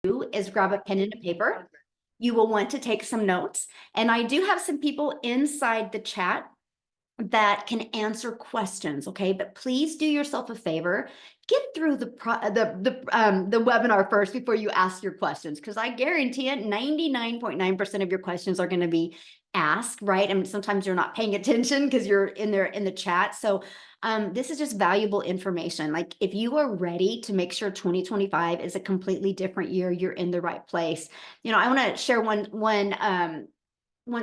do is grab a pen and a paper. You will want to take some notes. And I do have some people inside the chat that can answer questions, okay? But please do yourself a favor, get through the webinar first before you ask your questions, because I guarantee it, 99.9% of your questions are going to be asked, right? And sometimes you're not paying attention because you're in there in the chat. So this is just valuable information. Like, if you are ready to make sure 2025 is a completely different year, you're in the right place. You know, I want to share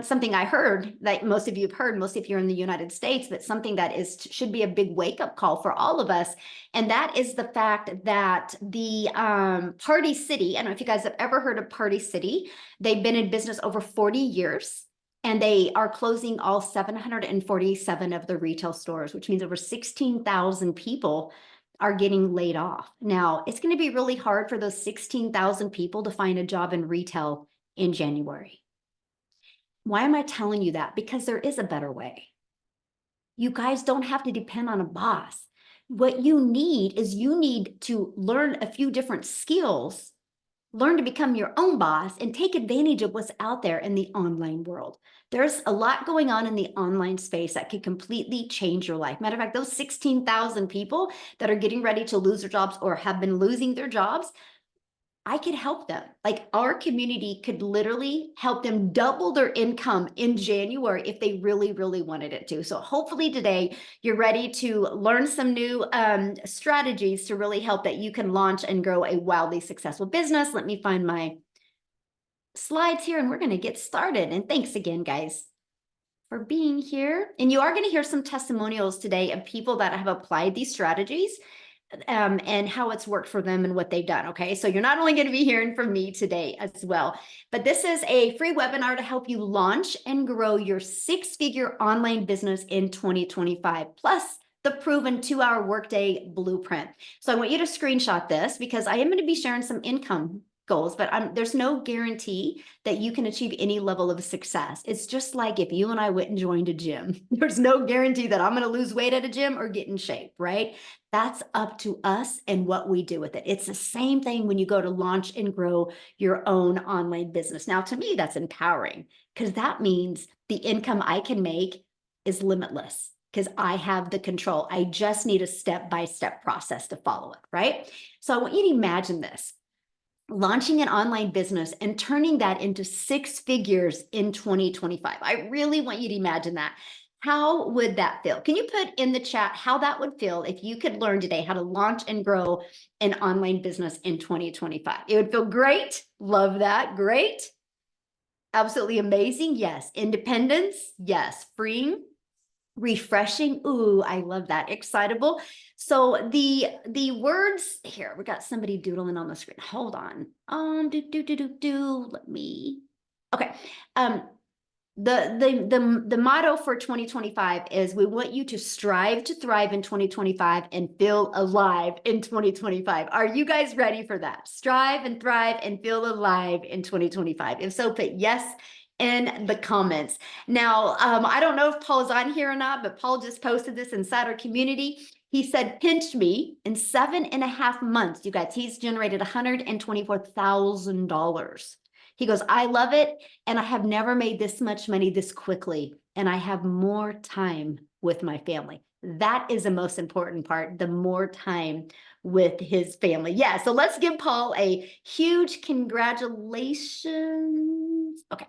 something I heard that most of you have heard, most of you are in the United States, but something that should be a big wake-up call for all of us. And that is the fact that the Party City, I don't know if you guys have ever heard of Party City. They've been in business over 40 years, and they are closing all 747 of the retail stores, which means over 16,000 people are getting laid off. Now, it's going to be really hard for those 16,000 people to find a job in retail in January. Why am I telling you that? Because there is a better way. You guys don't have to depend on a boss. What you need is you need to learn a few different skills, learn to become your own boss, and take advantage of what's out there in the online world. There's a lot going on in the online space that could completely change your life. Matter of fact, those 16,000 people that are getting ready to lose their jobs or have been losing their jobs, I could help them. Like, our community could literally help them double their income in January if they really, really wanted it to. So hopefully today you're ready to learn some new strategies to really help that you can launch and grow a wildly successful business. Let me find my slides here and we're going to get started. And thanks again, guys, for being here. And you are going to hear some testimonials today of people that have applied these strategies and how it's worked for them and what they've done. Okay, so you're not only going to be hearing from me today as well, but this is a free webinar to help you launch and grow your six-figure online business in 2025, plus the proven 2-hour workday blueprint. So I want you to screenshot this because I am going to be sharing some income goals, but there's no guarantee that you can achieve any level of success. It's just like if you and I went and joined a gym. There's no guarantee that I'm going to lose weight at a gym or get in shape, right? That's up to us and what we do with it. It's the same thing when you go to launch and grow your own online business. Now, to me, that's empowering because that means the income I can make is limitless because I have the control. I just need a step-by-step process to follow it, right? So I want you to imagine this. Launching an online business and turning that into 6 figures in 2025. I really want you to imagine that. How would that feel? Can you put in the chat how that would feel if you could learn today how to launch and grow an online business in 2025? It would feel great. Love that. Great. Absolutely amazing. Yes. Independence. Yes. Freeing. Refreshing. Ooh, I love that. Excitable. So the words here, we got somebody doodling on the screen. Hold on. Let me. Okay. The motto for 2025 is we want you to strive to thrive in 2025 and feel alive in 2025. Are you guys ready for that? Strive and thrive and feel alive in 2025. If so, put yes in the comments. Now, I don't know if Paul's on here or not, but Paul just posted this inside our community. He said, pinch me in 7.5 months. You guys, he's generated $124,000. He goes, I love it. And I have never made this much money this quickly. And I have more time with my family. That is the most important part, the more time with his family. Yeah, so let's give Paul a huge congratulations. Okay.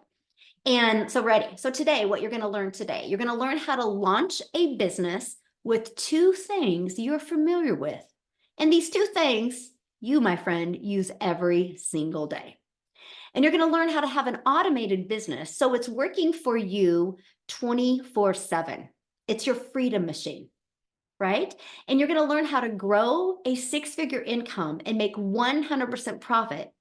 And so ready. So today, what you're going to learn today, you're going to learn how to launch a business with 2 things you're familiar with. And these 2 things you, my friend, use every single day. And you're going to learn how to have an automated business so it's working for you 24/7. It's your freedom machine, right? And you're going to learn how to grow a 6-figure income and make 100% profit.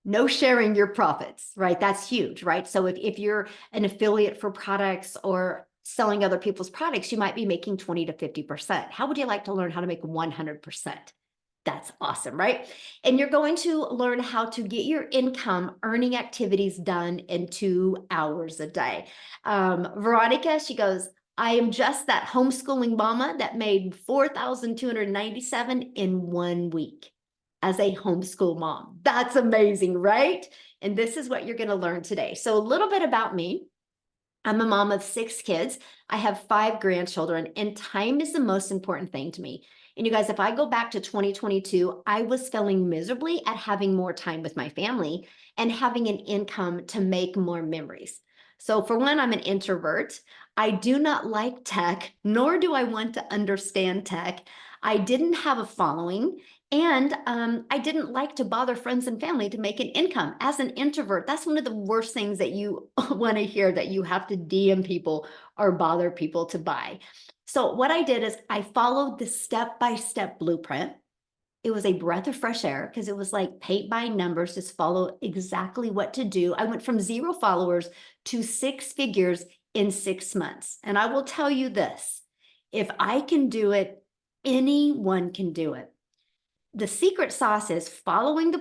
No sharing your profits, right? That's huge, right? So if you're an affiliate for products or selling other people's products, you might be making 20 to 50%. How would you like to learn how to make 100%? That's awesome, right? And you're going to learn how to get your income earning activities done in 2 hours a day. Veronica, she goes, I am just that homeschooling mama that made $4,297 in 1 week. as a homeschool mom. That's amazing, right? And this is what you're going to learn today. So a little bit about me. I'm a mom of 6 kids. I have 5 grandchildren, and time is the most important thing to me. And you guys, if I go back to 2022, I was failing miserably at having more time with my family and having an income to make more memories. So for one, I'm an introvert. I do not like tech, nor do I want to understand tech. I didn't have a following, and I didn't like to bother friends and family to make an income. As an introvert, that's one of the worst things that you want to hear, that you have to DM people or bother people to buy. So what I did is I followed the step-by-step blueprint. It was a breath of fresh air because it was like paint by numbers, just follow exactly what to do. I went from 0 followers to 6 figures in 6 months. And I will tell you this, if I can do it, anyone can do it. The secret sauce is following the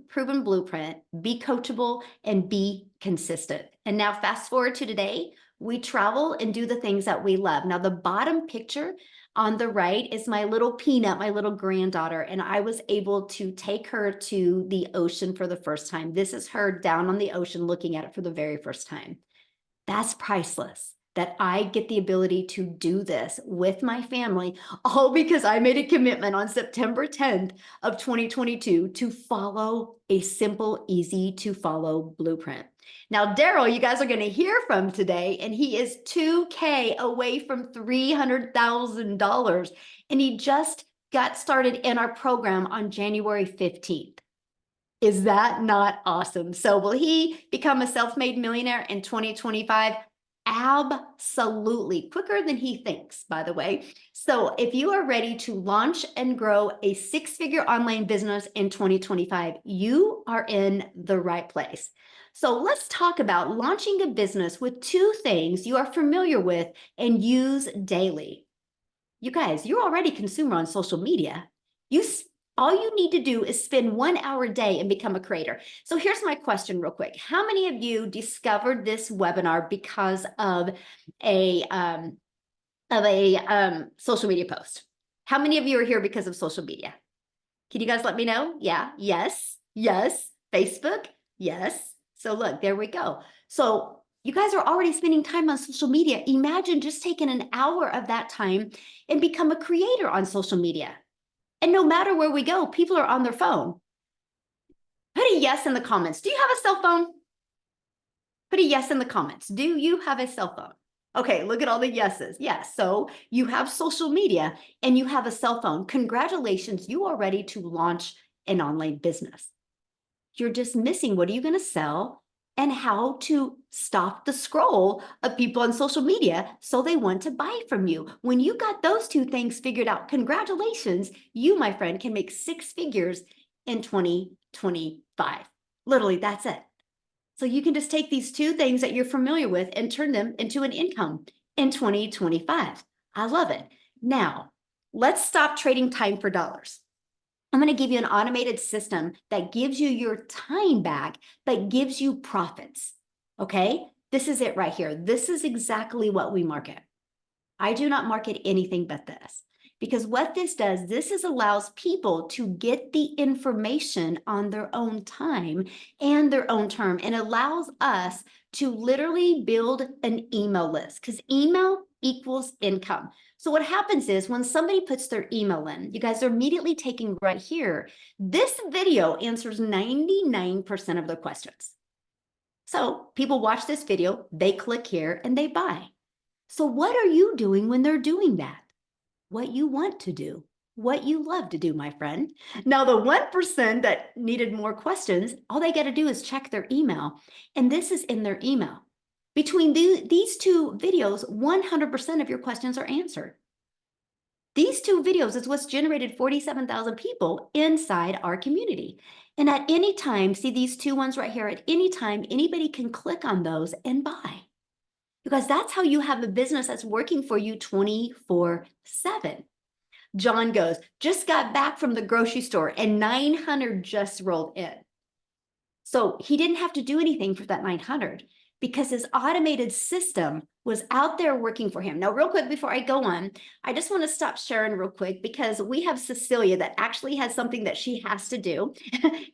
proven blueprint, be coachable, and be consistent. And now fast forward to today, we travel and do the things that we love. Now the bottom picture on the right is my little Peanut, my little granddaughter, and I was able to take her to the ocean for the first time. This is her down on the ocean looking at it for the very first time. That's priceless, that I get the ability to do this with my family, all because I made a commitment on September 10th of 2022 to follow a simple, easy to follow blueprint. Now, Daryl, you guys are going to hear from today, and he is 2K away from $300,000, and he just got started in our program on January 15th. Is that not awesome? So will he become a self-made millionaire in 2025? Absolutely. Quicker than he thinks, by the way. So if you are ready to launch and grow a 6-figure online business in 2025, you are in the right place. So let's talk about launching a business with 2 things you are familiar with and use daily. You guys, you're already a consumer on social media. All you need to do is spend 1 hour a day and become a creator. So here's my question real quick. How many of you discovered this webinar because of a social media post? How many of you are here because of social media? Can you guys let me know? Yeah, yes, yes. Facebook, yes. So look, there we go. So you guys are already spending time on social media. Imagine just taking an hour of that time and become a creator on social media. And no matter where we go, people are on their phone. Put a yes in the comments. Do you have a cell phone? Put a yes in the comments. Do you have a cell phone? Okay, look at all the yeses. Yes, so you have social media and you have a cell phone. Congratulations, you are ready to launch an online business. You're just missing what are you going to sell and how to stop the scroll of people on social media so they want to buy from you. When you got those 2 things figured out, congratulations, you, my friend, can make 6 figures in 2025. Literally, that's it. So you can just take these 2 things that you're familiar with and turn them into an income in 2025. I love it. Now, let's stop trading time for dollars. I'm going to give you an automated system that gives you your time back, but gives you profits. Okay, this is it right here. This is exactly what we market. I do not market anything but this, because what this does, allows people to get the information on their own time and their own term, and allows us to literally build an email list, because email equals income. So what happens is when somebody puts their email in, you guys are immediately taking right here. This video answers 99% of their questions. So people watch this video, they click here and they buy. So what are you doing when they're doing that? What you want to do, what you love to do, my friend. Now, the 1% that needed more questions, all they got to do is check their email. And this is in their email. Between these 2 videos, 100% of your questions are answered. These 2 videos is what's generated 47,000 people inside our community. And at any time, see these 2 ones right here, at any time, anybody can click on those and buy. Because that's how you have a business that's working for you 24/7. John goes, just got back from the grocery store and 900 just rolled in. So he didn't have to do anything for that 900. because his automated system was out there working for him. Now, real quick, before I go on, I just want to stop Sharon real quick because we have Cecilia that actually has something that she has to do.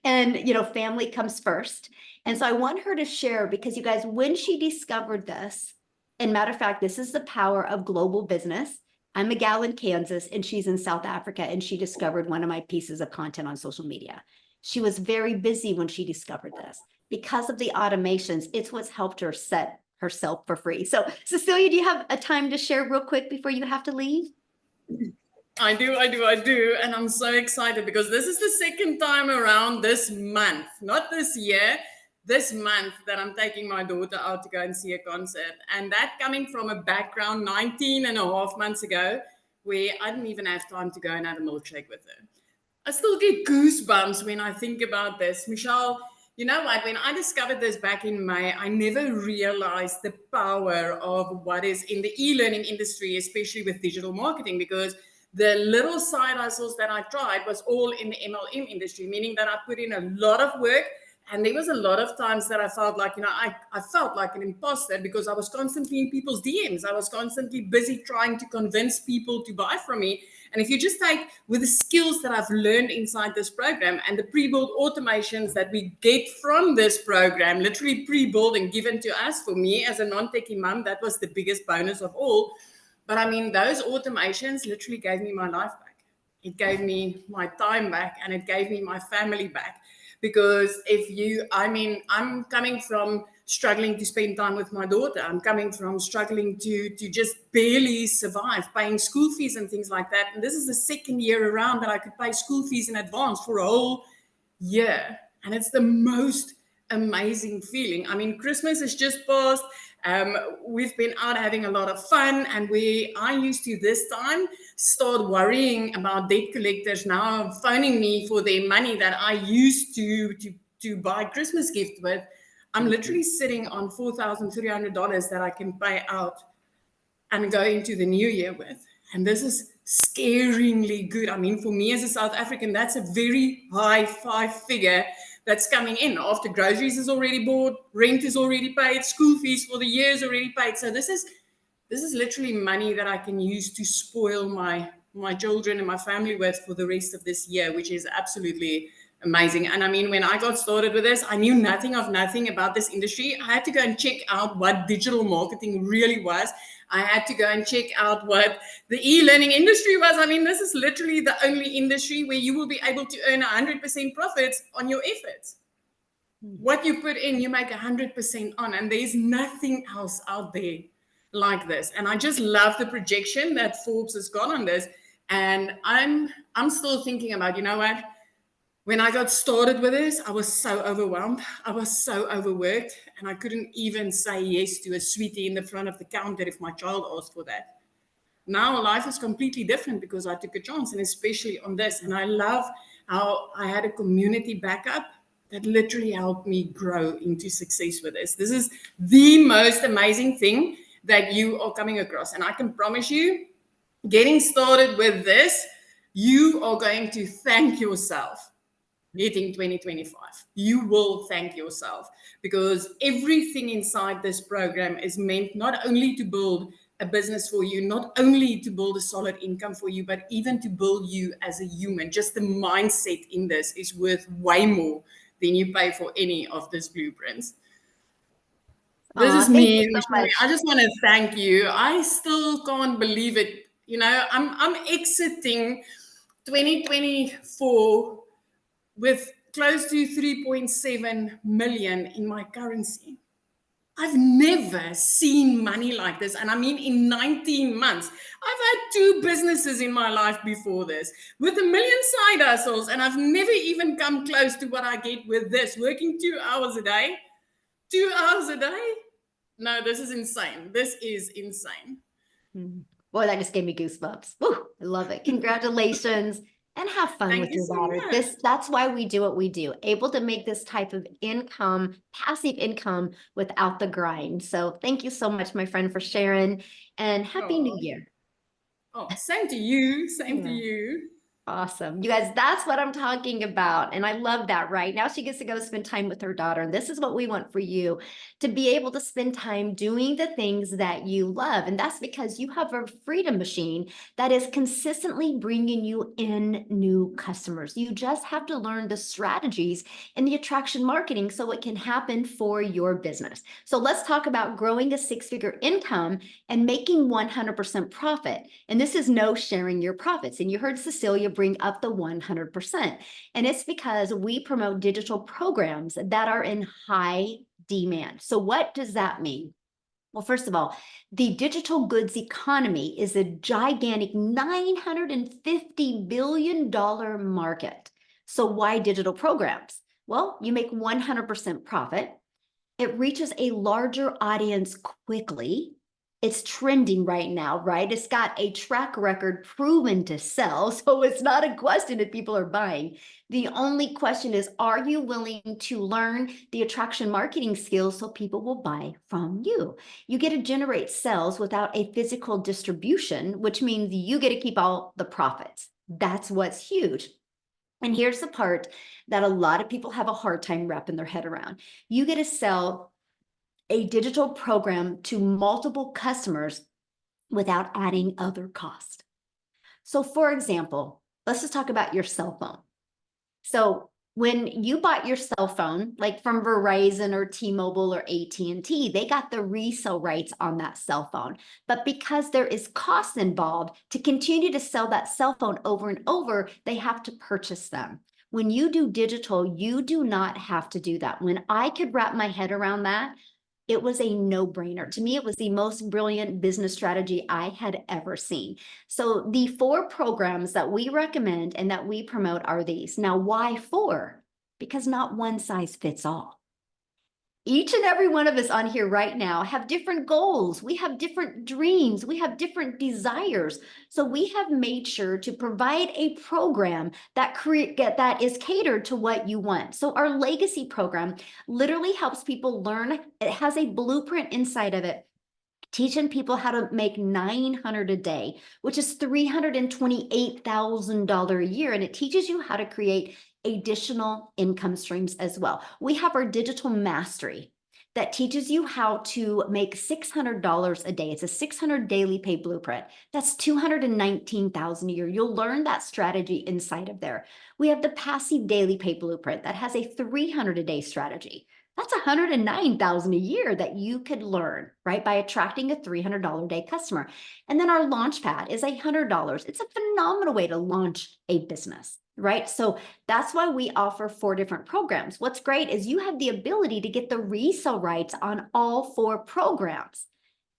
And, family comes first. And so I want her to share because you guys, when she discovered this, and matter of fact, this is the power of global business. I'm a gal in Kansas and she's in South Africa, and she discovered one of my pieces of content on social media. She was very busy when she discovered this. Because of the automations, it's what's helped her set herself for free. So Cecilia, do you have a time to share real quick before you have to leave? I do. And I'm so excited because this is the second time around this month, not this year, this month that I'm taking my daughter out to go and see a concert. And that coming from a background 19 and a half months ago, where I didn't even have time to go and have a milkshake with her. I still get goosebumps when I think about this. Michelle, you know what? When I discovered this back in May, I never realized the power of what is in the e-learning industry, especially with digital marketing, because the little side hustles that I tried was all in the MLM industry, meaning that I put in a lot of work. And there was a lot of times that I felt like, I felt like an imposter because I was constantly in people's DMs. I was constantly busy trying to convince people to buy from me. And if you just take with the skills that I've learned inside this program and the pre-built automations that we get from this program, literally pre-built and given to us, for me as a non-techie mom, that was the biggest bonus of all. But I mean, those automations literally gave me my life back. It gave me my time back and it gave me my family back. Because I'm coming from struggling to spend time with my daughter. I'm coming from struggling to just barely survive, paying school fees and things like that. And this is the second year around that I could pay school fees in advance for a whole year. And it's the most amazing feeling. I mean, Christmas is just passed. We've been out having a lot of fun, and I used to this time start worrying about debt collectors now phoning me for their money that I used to buy Christmas gift with. I'm literally sitting on $4,300 that I can pay out and go into the new year with. And this is scaringly good. I mean, for me as a South African, that's a very high five-figure that's coming in after groceries is already bought, rent is already paid, school fees for the year is already paid. So this is literally money that I can use to spoil my children and my family with for the rest of this year, which is absolutely amazing. And I mean, when I got started with this, I knew nothing about this industry. I had to go and check out what digital marketing really was. I had to go and check out what the e-learning industry was. I mean, this is literally the only industry where you will be able to earn 100% profits on your efforts. What you put in, you make 100% on, and there's nothing else out there like this. And I just love the projection that Forbes has got on this. And I'm still thinking about, you know what? When I got started with this, I was so overwhelmed. I was so overworked, and I couldn't even say yes to a sweetie in the front of the counter if my child asked for that. Now life is completely different because I took a chance, and especially on this. And I love how I had a community backup that literally helped me grow into success with this. This is the most amazing thing that you are coming across. And I can promise you, getting started with this, you are going to thank yourself. Hitting 2025, you will thank yourself, because everything inside this program is meant not only to build a business for you, not only to build a solid income for you, but even to build you as a human. Just the mindset in this is worth way more than you pay for any of these blueprints. This is me. So I just want to thank you. I still can't believe it. I'm exiting 2024 with close to 3.7 million in my currency. I've never seen money like this. And I mean, in 19 months, I've had 2 businesses in my life before this with 1 million side hustles. And I've never even come close to what I get with this, working 2 hours a day. 2 hours a day? No, this is insane. This is insane. Boy, that just gave me goosebumps. Woo, I love it. Congratulations. And have fun with your daughter. That's why we do what we do, able to make this type of income, passive income, without the grind. So thank you so much, my friend, for sharing, and Happy New Year. Oh, same to you. Same to you. Awesome. You guys, that's what I'm talking about. And I love that, right? Now she gets to go spend time with her daughter. And this is what we want for you, to be able to spend time doing the things that you love. And that's because you have a freedom machine that is consistently bringing you in new customers. You just have to learn the strategies in the attraction marketing so it can happen for your business. So let's talk about growing a six-figure income and making 100% profit. And this is no sharing your profits. And you heard Cecilia bring up the 100%. And it's because we promote digital programs that are in high demand. So what does that mean? Well, first of all, the digital goods economy is a gigantic $950 billion market. So why digital programs? Well, you make 100% profit. It reaches a larger audience quickly. It's trending right now, right? It's got a track record proven to sell. So it's not a question if people are buying. The only question is, are you willing to learn the attraction marketing skills so people will buy from you? You get to generate sales without a physical distribution, which means you get to keep all the profits. That's what's huge. And here's the part that a lot of people have a hard time wrapping their head around. You get to sell a digital program to multiple customers without adding other cost. So for example, let's just talk about your cell phone. So when you bought your cell phone, like from Verizon or T-Mobile or AT&T, they got the resale rights on that cell phone. But because there is cost involved to continue to sell that cell phone over and over, they have to purchase them. When you do digital, you do not have to do that. When I could wrap my head around that, it was a no-brainer. To me, it was the most brilliant business strategy I had ever seen. So the 4 programs that we recommend and that we promote are these. Now, why 4? Because not one size fits all. Each and every one of us on here right now have different goals. We have different dreams. We have different desires. So we have made sure to provide a program that is catered to what you want. So our legacy program literally helps people learn. It has a blueprint inside of it, teaching people how to make $900 a day, which is $328,000 a year. And it teaches you how to create additional income streams as well. We have our digital mastery that teaches you how to make $600 a day. It's a 600 daily pay blueprint. That's $219,000 a year. You'll learn that strategy inside of there. We have the passive daily pay blueprint that has a 300 a day strategy. That's $109,000 a year that you could learn, right, by attracting a $300 a day customer. And then our launch pad is $100. It's a phenomenal way to launch a business, right? So that's why we offer 4 different programs. What's great is you have the ability to get the resale rights on all 4 programs.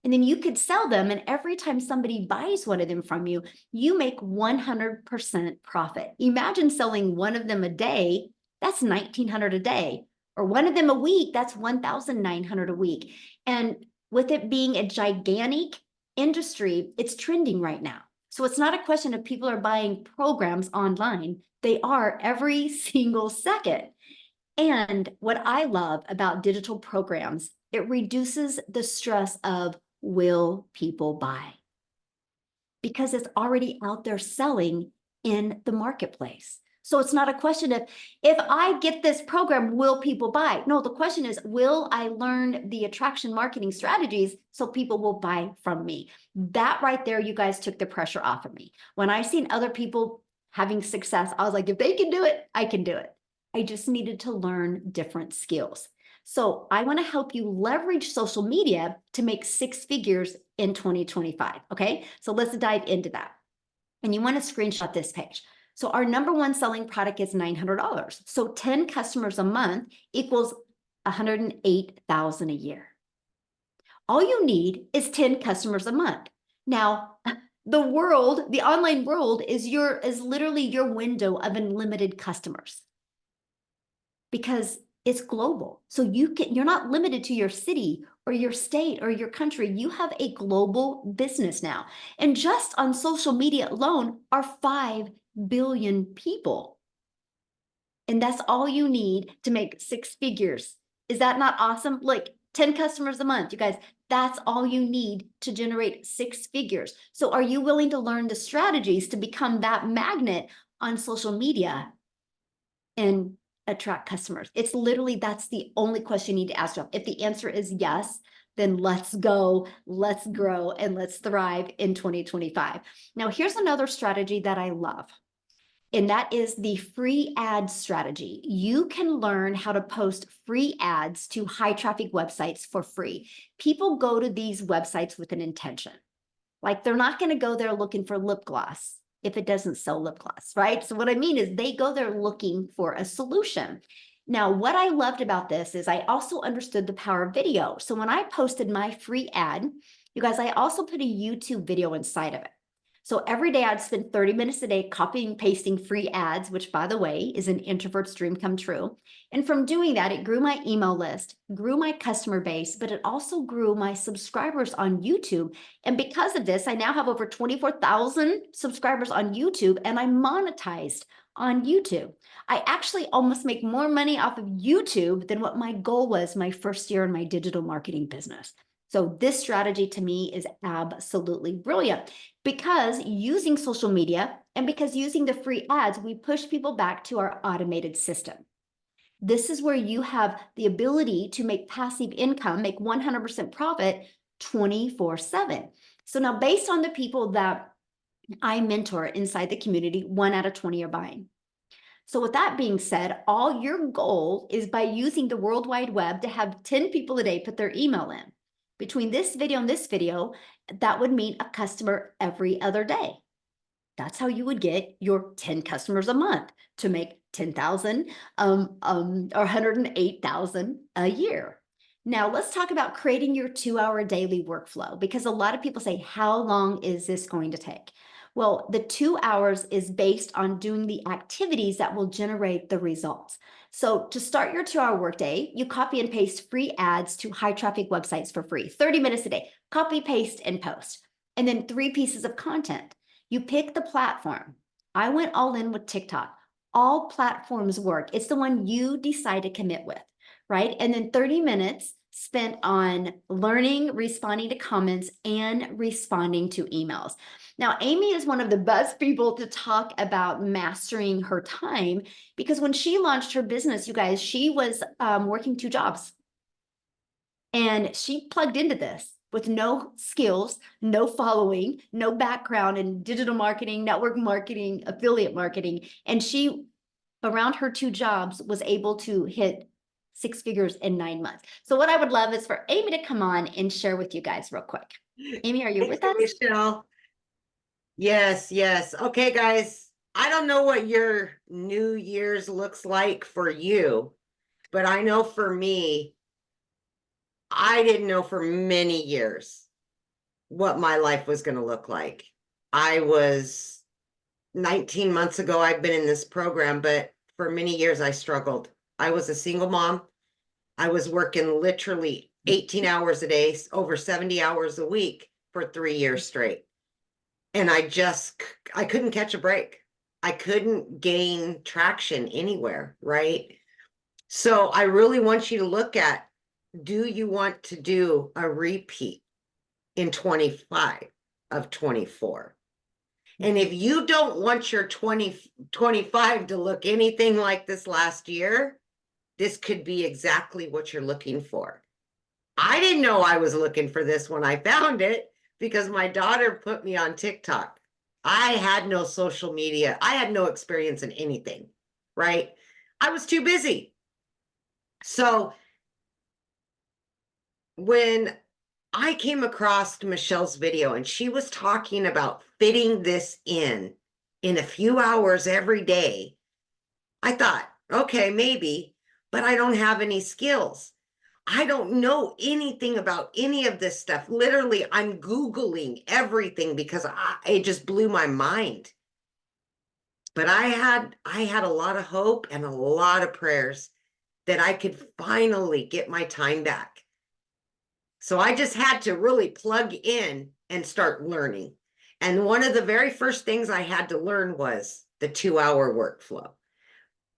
And then you could sell them, and every time somebody buys one of them from you, you make 100% profit. Imagine selling one of them a day, that's $1,900 a day. Or one of them a week, that's $1,900 a week. And with it being a gigantic industry, it's trending right now. So it's not a question of people are buying programs online. They are every single second. And what I love about digital programs, it reduces the stress of, will people buy? Because it's already out there selling in the marketplace. So it's not a question of, if I get this program, will people buy? No, the question is, will I learn the attraction marketing strategies so people will buy from me? That right there, you guys took the pressure off of me. When I seen other people having success, I was like, if they can do it, I can do it. I just needed to learn different skills. So I want to help you leverage social media to make 6 figures in 2025. Okay, so let's dive into that. And you want to screenshot this page. So our number 1 selling product is $900. So 10 customers a month equals $108,000 a year. All you need is 10 customers a month. Now, the online world is literally your window of unlimited customers, because it's global. So you're not limited to your city or your state or your country. You have a global business now. And just on social media alone are 5 billion people. And that's all you need to make 6 figures. Is that not awesome? Like 10 customers a month, you guys, that's all you need to generate 6 figures. So are you willing to learn the strategies to become that magnet on social media and attract customers? It's literally, that's the only question you need to ask yourself. If the answer is yes, then let's go, let's grow, and let's thrive in 2025. Now, here's another strategy that I love, and that is the free ad strategy. You can learn how to post free ads to high traffic websites for free. People go to these websites with an intention. Like, they're not going to go there looking for lip gloss if it doesn't sell lip gloss, right? So what I mean is they go there looking for a solution. Now, what I loved about this is I also understood the power of video. So when I posted my free ad, you guys, I also put a YouTube video inside of it. So every day I'd spend 30 minutes a day copying, pasting free ads, which, by the way, is an introvert's dream come true. And from doing that, it grew my email list, grew my customer base, but it also grew my subscribers on YouTube. And because of this, I now have over 24,000 subscribers on YouTube, and I'm monetized on YouTube. I actually almost make more money off of YouTube than what my goal was my first year in my digital marketing business. So this strategy to me is absolutely brilliant, because using social media and because using the free ads, we push people back to our automated system. This is where you have the ability to make passive income, make 100% profit 24/7. So now, based on the people that I mentor inside the community, 1 out of 20 are buying. So with that being said, all your goal is, by using the World Wide Web, to have 10 people a day put their email in. Between this video and this video, that would mean a customer every other day. That's how you would get your 10 customers a month to make 10,000 or 108,000 a year. Now let's talk about creating your 2-hour daily workflow, because a lot of people say, how long is this going to take? Well, the 2 hours is based on doing the activities that will generate the results. So to start your 2-hour workday, you copy and paste free ads to high traffic websites for free, 30 minutes a day, copy, paste, and post. And then 3 pieces of content. You pick the platform. I went all in with TikTok. All platforms work. It's the one you decide to commit with, right? And then 30 minutes spent on learning, responding to comments, and responding to emails. Now, Amy is one of the best people to talk about mastering her time, because when she launched her business, you guys, she was working 2 jobs. And she plugged into this with no skills, no following, no background in digital marketing, network marketing, affiliate marketing. And she, around her 2 jobs, was able to hit 6 figures in 9 months. So what I would love is for Amy to come on and share with you guys real quick. Amy, are you with us? Michelle. Yes, yes. Okay, guys. I don't know what your New Year's looks like for you, but I know for me, I didn't know for many years what my life was going to look like. I was 19 months ago, I've been in this program, but for many years I struggled. I was a single mom. I was working literally 18 hours a day, over 70 hours a week for 3 years straight. And I couldn't catch a break. I couldn't gain traction anywhere, right? So I really want you to look at, do you want to do a repeat in 25 of 24? And if you don't want your 2025 to look anything like this last year, this could be exactly what you're looking for. I didn't know I was looking for this when I found it, because my daughter put me on TikTok. I had no social media. I had no experience in anything, right? I was too busy. So when I came across Michelle's video and she was talking about fitting this in a few hours every day, I thought, okay, maybe, but I don't have any skills. I don't know anything about any of this stuff. Literally, I'm Googling everything because it just blew my mind. But I had a lot of hope and a lot of prayers that I could finally get my time back. So I just had to really plug in and start learning. And one of the very first things I had to learn was the 2-hour workflow.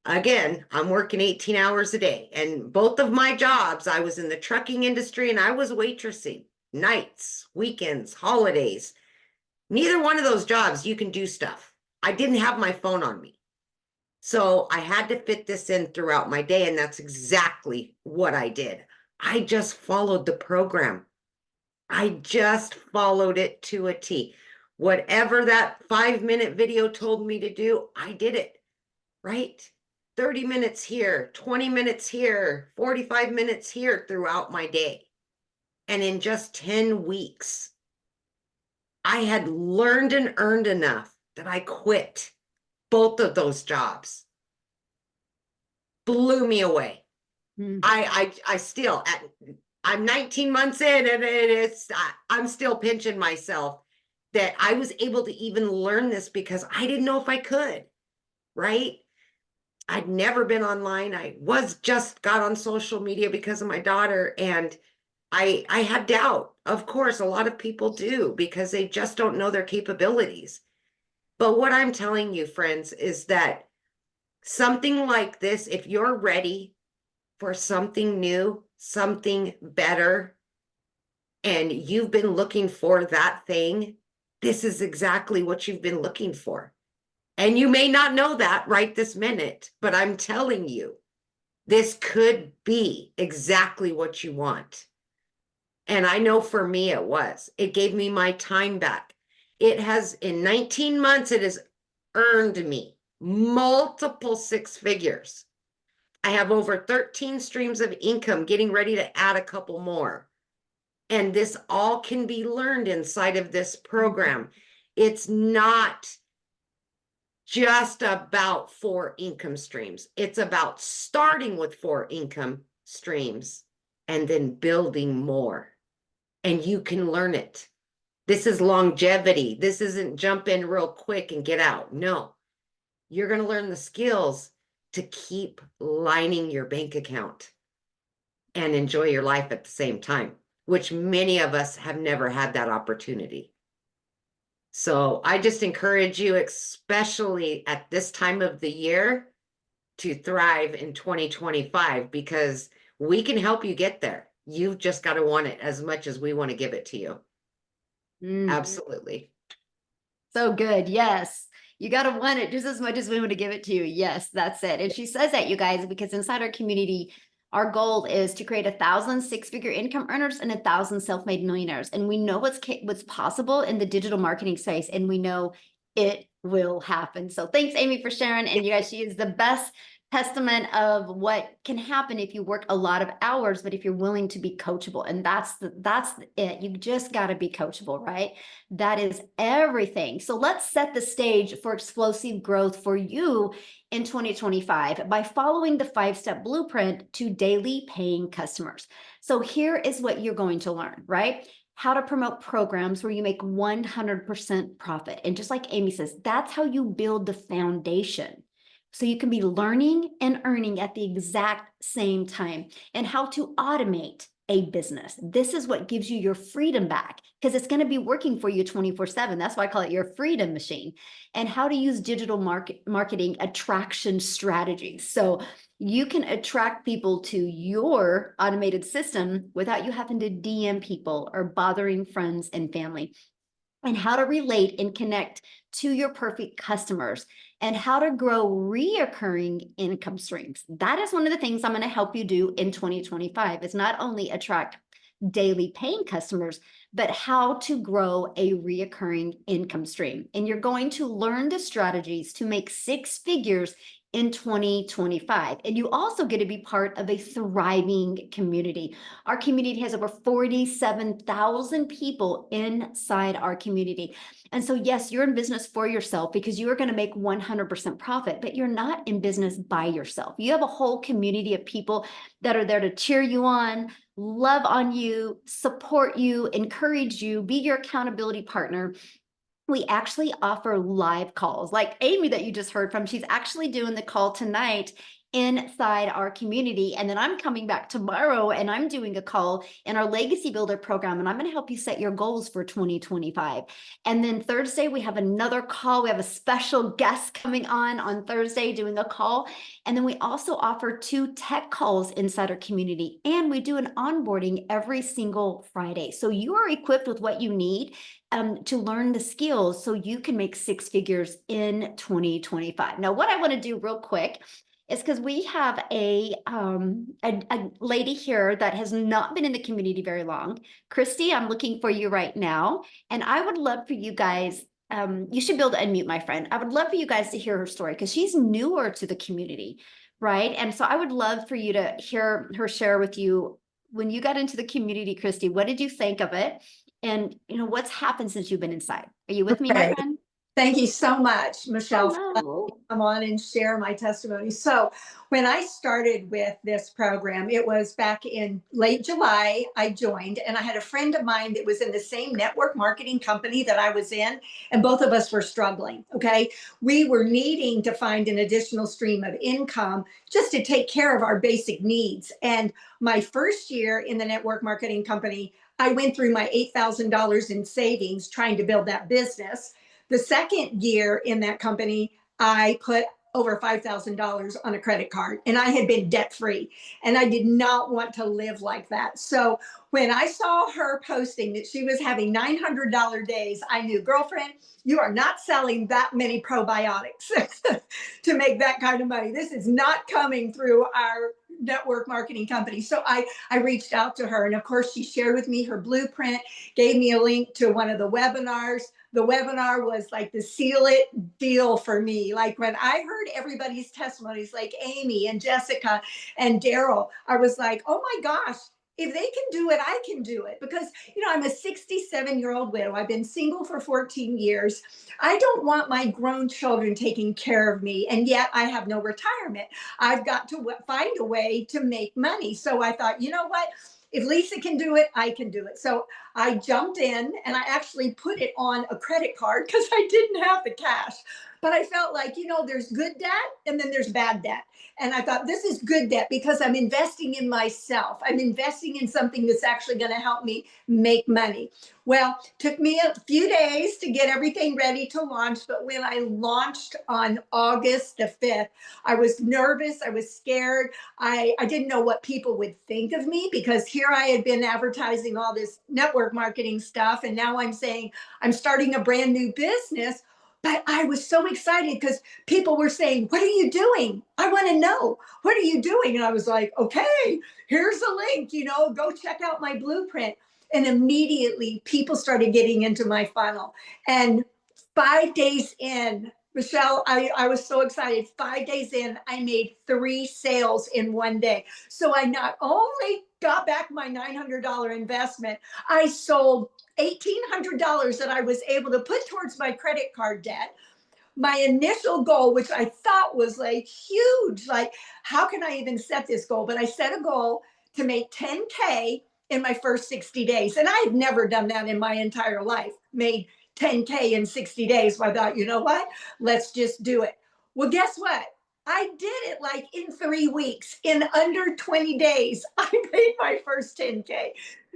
Again, I'm working 18 hours a day, and both of my jobs, I was in the trucking industry and I was waitressing, nights, weekends, holidays. Neither one of those jobs, you can do stuff. I didn't have my phone on me. So I had to fit this in throughout my day, and that's exactly what I did. I just followed the program. I just followed it to a T. Whatever that 5-minute video told me to do, I did it, right? 30 minutes here, 20 minutes here, 45 minutes here throughout my day. And in just 10 weeks, I had learned and earned enough that I quit both of those jobs. Blew me away. Mm. I still, I'm 19 months in, and I'm still pinching myself that I was able to even learn this because I didn't know if I could, right? I'd never been online. I got on social media because of my daughter, and I had doubt. Of course, a lot of people do because they just don't know their capabilities. But what I'm telling you, friends, is that something like this, if you're ready for something new, something better, and you've been looking for that thing, this is exactly what you've been looking for. And you may not know that right this minute, but I'm telling you, this could be exactly what you want. And I know for me it was. It gave me my time back. It has, in 19 months, it has earned me multiple 6 figures. I have over 13 streams of income, getting ready to add a couple more. And this all can be learned inside of this program. It's not just about 4 income streams. It's about starting with 4 income streams and then building more. And you can learn it. This is longevity. This isn't jump in real quick and get out. No, you're going to learn the skills to keep lining your bank account and enjoy your life at the same time, which many of us have never had that opportunity. So I just encourage you, especially at this time of the year, to thrive in 2025, because we can help you get there. You've just got to want it as much as we want to give it to you. Mm. Absolutely. So good. Yes. You got to want it just as much as we want to give it to you. Yes, that's it. And she says that, you guys, because inside our community, our goal is to create 1,000 6-figure income earners and 1,000 self-made millionaires. And we know what's possible in the digital marketing space, and we know it will happen. So thanks, Amy, for sharing. And you guys, she is the best testament of what can happen if you work a lot of hours, but if you're willing to be coachable. And that's it. You just got to be coachable, right? That is everything. So let's set the stage for explosive growth for you in 2025 by following the 5-step blueprint to daily paying customers. So here is what you're going to learn, right? How to promote programs where you make 100% profit. And just like Amy says, that's how you build the foundation. So you can be learning and earning at the exact same time, and how to automate a business. This is what gives you your freedom back, because it's going to be working for you 24/7. That's why I call it your freedom machine. And how to use digital marketing attraction strategies. So you can attract people to your automated system without you having to DM people or bothering friends and family. And how to relate and connect to your perfect customers, and how to grow reoccurring income streams. That is one of the things I'm going to help you do in 2025, is not only attract daily paying customers, but how to grow a reoccurring income stream. And you're going to learn the strategies to make 6 figures in 2025. And you also get to be part of a thriving community. Our community has over 47,000 people inside our community. And so, yes, you're in business for yourself because you are going to make 100% profit, but you're not in business by yourself. You have a whole community of people that are there to cheer you on, love on you, support you, encourage you, be your accountability partner. We actually offer live calls like Amy that you just heard from. She's actually doing the call tonight inside our community. And then I'm coming back tomorrow and I'm doing a call in our Legacy Builder program, and I'm going to help you set your goals for 2025. And then Thursday, we have another call. We have a special guest coming on Thursday doing a call. And then we also offer 2 tech calls inside our community, and we do an onboarding every single Friday. So you are equipped with what you need to learn the skills so you can make 6 figures in 2025. Now, what I want to do real quick is because we have a lady here that has not been in the community very long. Christy, I'm looking for you right now. And I would love for you guys, you should be able to unmute, my friend. I would love for you guys to hear her story because she's newer to the community, right? And so I would love for you to hear her share with you, when you got into the community, Christy, what did you think of it? And what's happened since you've been inside? Are you with me, my Okay. friend? Thank you so much, Michelle, for Hello. come on and share my testimony. So when I started with this program, it was back in late July, I joined, and I had a friend of mine that was in the same network marketing company that I was in, and both of us were struggling, okay? We were needing to find an additional stream of income just to take care of our basic needs. And my first year in the network marketing company, I went through my $8,000 in savings trying to build that business. The second year in that company, I put over $5,000 on a credit card, and I had been debt free, and I did not want to live like that. So when I saw her posting that she was having $900 days, I knew, girlfriend, you are not selling that many probiotics to make that kind of money. This is not coming through our network marketing company. So I reached out to her, and of course she shared with me her blueprint, gave me a link to one of the webinars. The webinar was like the seal it deal for me. Like when I heard everybody's testimonies, like Amy and Jessica and Daryl, I was like, oh my gosh, if they can do it, I can do it. Because, I'm a 67-year-old widow. I've been single for 14 years. I don't want my grown children taking care of me. And yet I have no retirement. I've got to find a way to make money. So I thought, you know what? If Lisa can do it, I can do it. So I jumped in and I actually put it on a credit card because I didn't have the cash. But I felt like, there's good debt and then there's bad debt. And I thought, this is good debt because I'm investing in myself. I'm investing in something that's actually going to help me make money. Well, took me a few days to get everything ready to launch. But when I launched on August the 5th, I was nervous. I was scared. I didn't know what people would think of me because here I had been advertising all this network marketing stuff. And now I'm saying I'm starting a brand new business. But I was so excited because people were saying, what are you doing? I want to know. What are you doing? And I was like, okay, here's a link, go check out my blueprint. And immediately people started getting into my funnel. And 5 days in, Michelle, I was so excited. 5 days in, I made 3 sales in one day. So I not only got back my $900 investment, I sold $1,800 that I was able to put towards my credit card debt. My initial goal, which I thought was like huge, like how can I even set this goal? But I set a goal to make 10K in my first 60 days. And I had never done that in my entire life, made 10K in 60 days. So I thought, you know what? Let's just do it. Well, guess what? I did it like in 3 weeks. In under 20 days, I made my first 10K.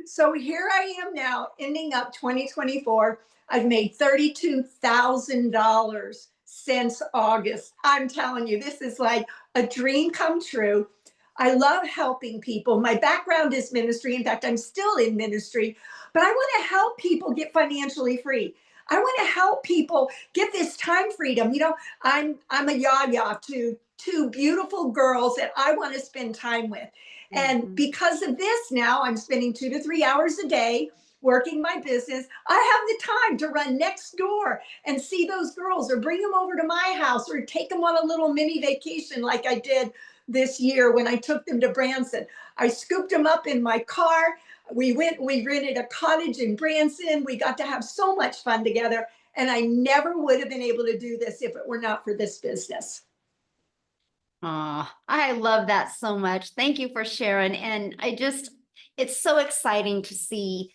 So here I am now, ending up 2024. I've made $32,000 since August. I'm telling you, this is like a dream come true. I love helping people. My background is ministry. In fact, I'm still in ministry, but I want to help people get financially free. I want to help people get this time freedom. I'm a yaya to 2 beautiful girls that I want to spend time with. And because of this, now I'm spending 2 to 3 hours a day working my business. I have the time to run next door and see those girls or bring them over to my house or take them on a little mini vacation like I did this year when I took them to Branson. I scooped them up in my car. We rented a cottage in Branson. We got to have so much fun together. And I never would have been able to do this if it were not for this business. Oh, I love that so much. Thank you for sharing. And it's so exciting to see,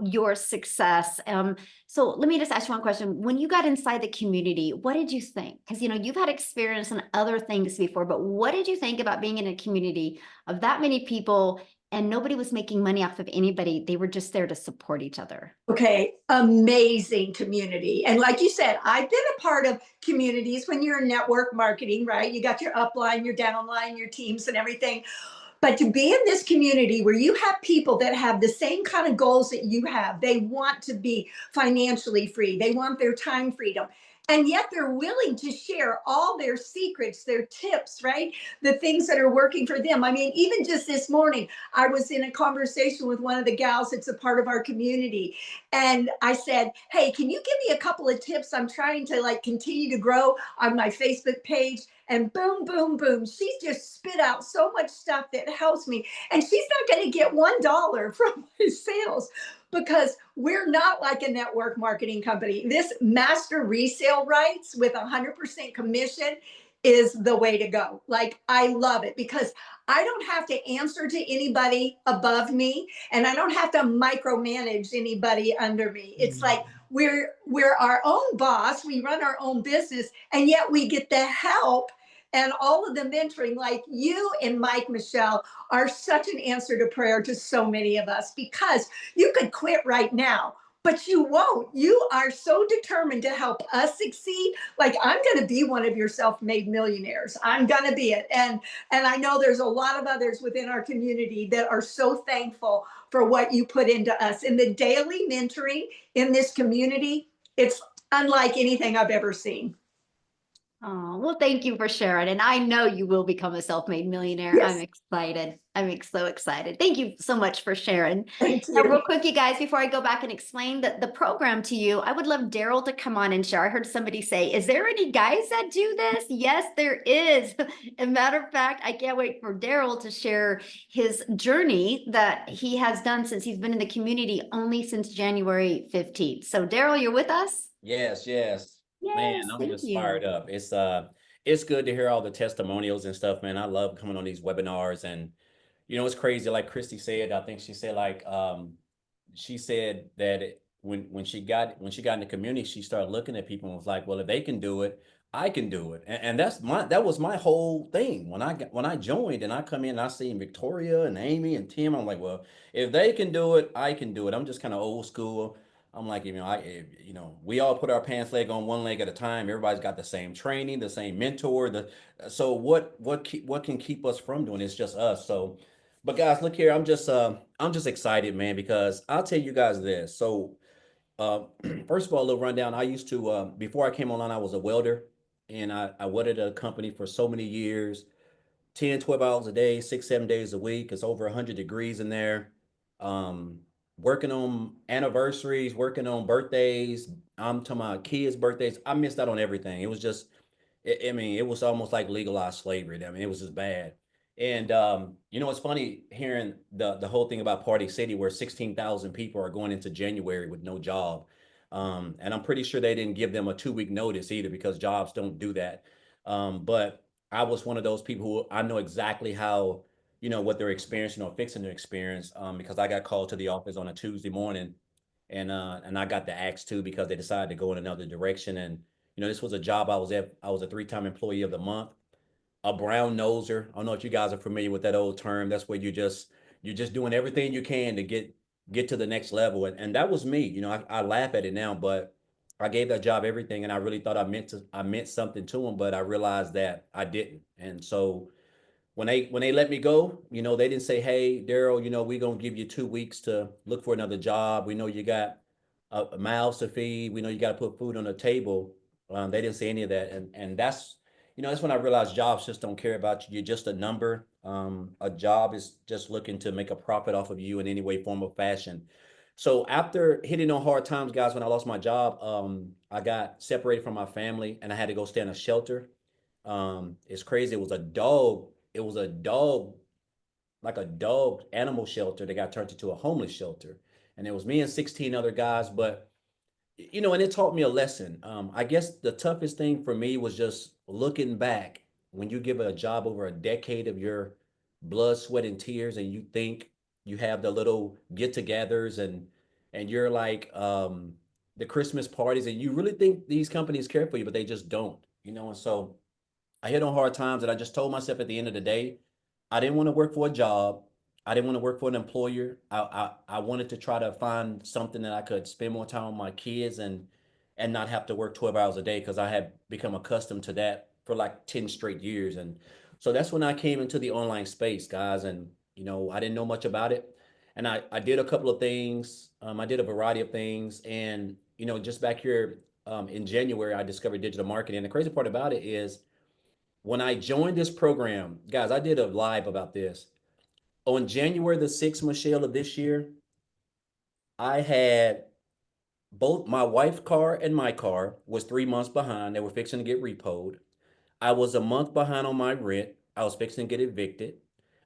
your success. So let me just ask you one question. When you got inside the community, what did you think? Because, you've had experience in other things before, but what did you think about being in a community of that many people and nobody was making money off of anybody? They were just there to support each other. Okay, amazing community. And like you said, I've been a part of communities when you're in network marketing, right? You got your upline, your downline, your teams and everything. But to be in this community where you have people that have the same kind of goals that you have, they want to be financially free, they want their time freedom. And yet they're willing to share all their secrets, their tips, right? The things that are working for them. I mean, even just this morning, I was in a conversation with one of the gals that's a part of our community. And I said, hey, can you give me a couple of tips? I'm trying to continue to grow on my Facebook page. And boom, boom, boom. She just spit out so much stuff that helps me. And she's not going to get $1 from my sales because we're not like a network marketing company. This master resale rights with 100% commission is the way to go. I love it because I don't have to answer to anybody above me and I don't have to micromanage anybody under me. It's like we're our own boss, we run our own business, and yet we get the help and all of the mentoring. Like you and Mike Michelle are such an answer to prayer to so many of us because you could quit right now, but you won't. You are so determined to help us succeed. Like I'm going to be one of your self-made millionaires. I'm going to be it. And I know there's a lot of others within our community that are so thankful for what you put into us. And the daily mentoring in this community, it's unlike anything I've ever seen. Oh, well, thank you for sharing. And I know you will become a self-made millionaire. Yes. I'm excited. So excited. Thank you so much for sharing. Thank Now, you. real quick, you guys, before I go back and explain the program to you, I would love Daryl to come on and share. I heard somebody say, is there any guys that do this? Yes, there is. As a matter of fact, I can't wait for Daryl to share his journey that he has done since he's been in the community only since January 15th. So Daryl, you're with us? Yes, yes. Man, Yes, I'm thank just you. fired up. It's good to hear all the testimonials and stuff, man. I love coming on these webinars and it's crazy. Like Christy said, I think she said she said that when she got in the community, she started looking at people and was like, well, if they can do it, I can do it. And that was my whole thing. When I joined and I come in and I see Victoria and Amy and Tim, I'm like, well, if they can do it, I can do it. I'm just kind of old school. I'm like, we all put our pants leg on one leg at a time. Everybody's got the same training, the same mentor. So what can keep us from doing it? It's just us. So, but guys, look here. I'm just excited, man, because I'll tell you guys this. So, first of all, a little rundown. I used to before I came online, I was a welder, and I welded at a company for so many years. 10, 12 hours a day, 6, 7 days a week. It's over 100 degrees in there. Um, Working on anniversaries, working on birthdays. I'm talking about kids' birthdays. I missed out on everything. It was just, I mean, it was almost like legalized slavery. I mean, it was just bad. And it's funny hearing the whole thing about Party City, where 16,000 people are going into January with no job. And I'm pretty sure they didn't give them a 2 week notice either, because jobs don't do that. But I was one of those people who I know exactly how, what they're experiencing or fixing to experience, because I got called to the office on a Tuesday morning, and I got the axe too, because they decided to go in another direction. And this was a job I was at. I was a 3-time employee of the month, a brown noser. I don't know if you guys are familiar with that old term. That's where you're just doing everything you can to get to the next level. And that was me. I laugh at it now, but I gave that job everything, and I really thought I meant something to them, but I realized that I didn't. And so when they let me go, they didn't say, hey, Daryl, we're gonna give you 2 weeks to look for another job. We know you got a mouths to feed. We know you got to put food on the table. They didn't say any of that, and that's when I realized jobs just don't care about you. You're just a number. A job is just looking to make a profit off of you in any way, form, or fashion. So after hitting on hard times, guys, when I lost my job, I got separated from my family and I had to go stay in a shelter. It's crazy. It was a dog, like a dog animal shelter that got turned into a homeless shelter. And it was me and 16 other guys. But, and it taught me a lesson. I guess the toughest thing for me was just looking back when you give a job over a decade of your blood, sweat, and tears, and you think you have the little get togethers and you're like the Christmas parties, and you really think these companies care for you, but they just don't, you know. And so I hit on hard times, and I just told myself at the end of the day, I didn't want to work for a job. I didn't want to work for an employer. I wanted to try to find something that I could spend more time with my kids and not have to work 12 hours a day, because I had become accustomed to that for like 10 straight years. And so that's when I came into the online space, guys. And, you know, I didn't know much about it. And I did a couple of things. I did a variety of things. And, you know, just back here in January, I discovered digital marketing. And the crazy part about it is, when I joined this program, guys, I did a live about this. On January the 6th, Michelle, of this year, I had both my wife's car and my car was 3 months behind. They were fixing to get repoed. I was a month behind on my rent. I was fixing to get evicted.